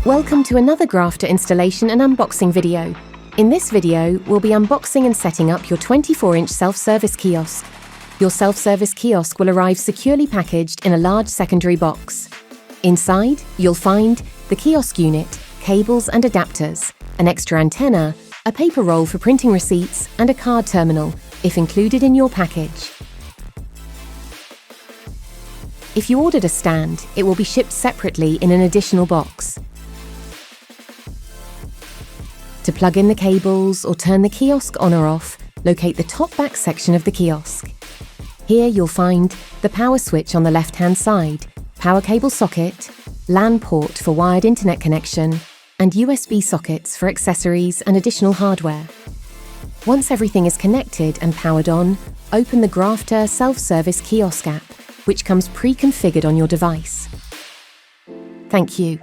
Welcome to another Grafterr installation and unboxing video. In this video, we'll be unboxing and setting up your 24-inch self-service kiosk. Your self-service kiosk will arrive securely packaged in a large secondary box. Inside, you'll find the kiosk unit, cables and adapters, an extra antenna, a paper roll for printing receipts, and a card terminal, if included in your package. If you ordered a stand, it will be shipped separately in an additional box. To plug in the cables or turn the kiosk on or off, locate the top back section of the kiosk. Here you'll find the power switch on the left-hand side, power cable socket, LAN port for wired internet connection, and USB sockets for accessories and additional hardware. Once everything is connected and powered on, open the Grafterr Self-Service Kiosk app, which comes pre-configured on your device. Thank you.